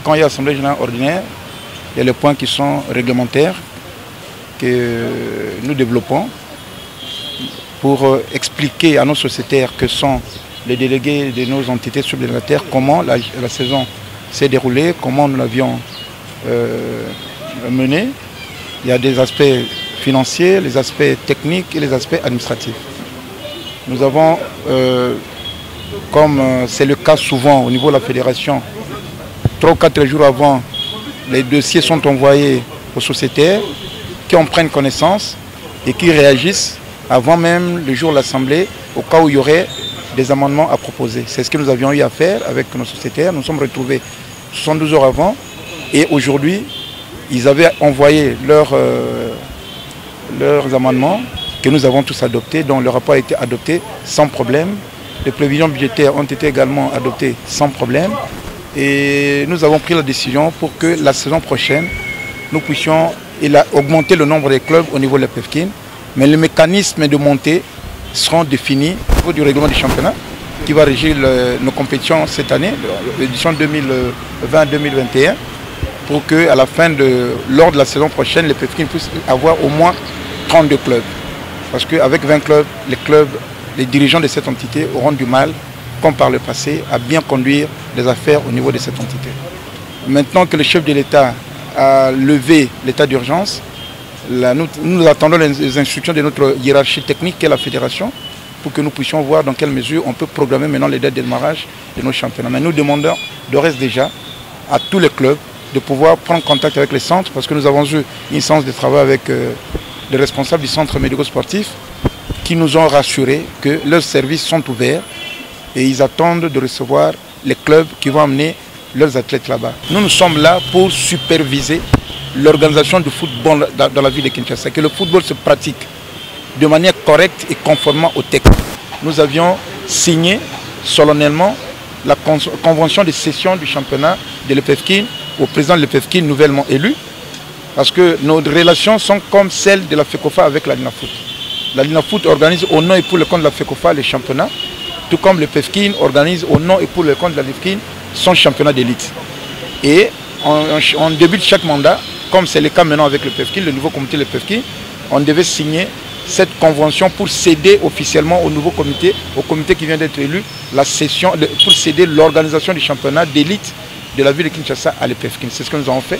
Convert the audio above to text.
Quand il y a assemblée générale ordinaire, il y a les points qui sont réglementaires que nous développons pour expliquer à nos sociétaires que sont les délégués de nos entités supplémentaires comment la saison s'est déroulée, comment nous l'avions menée. Il y a des aspects financiers, les aspects techniques et les aspects administratifs. Nous avons, comme c'est le cas souvent au niveau de la fédération, 3 ou 4 jours avant, les dossiers sont envoyés aux sociétaires qui en prennent connaissance et qui réagissent avant même le jour de l'Assemblée au cas où il y aurait des amendements à proposer. C'est ce que nous avions eu à faire avec nos sociétaires. Nous nous sommes retrouvés 72 heures avant et aujourd'hui, ils avaient envoyé leurs amendements que nous avons tous adoptés, dont le rapport a été adopté sans problème. Les prévisions budgétaires ont été également adoptées sans problème. Et nous avons pris la décision pour que la saison prochaine, nous puissions augmenter le nombre de clubs au niveau de la PEFCIN. Mais les mécanismes de montée seront définis au niveau du règlement du championnat qui va régir nos compétitions cette année, l'édition 2020-2021, pour qu'à la fin lors de la saison prochaine, les PEFCIN puissent avoir au moins 32 clubs. Parce qu'avec 20 clubs, les dirigeants de cette entité auront du mal, comme par le passé, à bien conduire les affaires au niveau de cette entité. Maintenant que le chef de l'État a levé l'état d'urgence, nous attendons les instructions de notre hiérarchie technique qui est la fédération pour que nous puissions voir dans quelle mesure on peut programmer maintenant les dates de démarrage de nos championnats. Mais nous demandons d'ores et déjà à tous les clubs de pouvoir prendre contact avec les centres parce que nous avons eu une séance de travail avec les responsables du centre médico-sportif qui nous ont rassuré que leurs services sont ouverts et ils attendent de recevoir les clubs qui vont amener leurs athlètes là-bas. Nous sommes là pour superviser l'organisation du football dans la ville de Kinshasa, que le football se pratique de manière correcte et conformément au texte. Nous avions signé solennellement la convention de cession du championnat de l'EPFKIN au président de l'EPFKIN nouvellement élu, parce que nos relations sont comme celles de la FECOFA avec la Linafoot. La Linafoot organise au nom et pour le compte de la FECOFA les championnats, tout comme le PEFCIN organise au nom et pour le compte de la LIFKIN son championnat d'élite. Et en début de chaque mandat, comme c'est le cas maintenant avec le PEFCIN, le nouveau comité de PEFCIN, on devait signer cette convention pour céder officiellement au nouveau comité, au comité qui vient d'être élu, la cession, pour céder l'organisation du championnat d'élite de la ville de Kinshasa à l'EPFCIN. C'est ce que nous avons fait.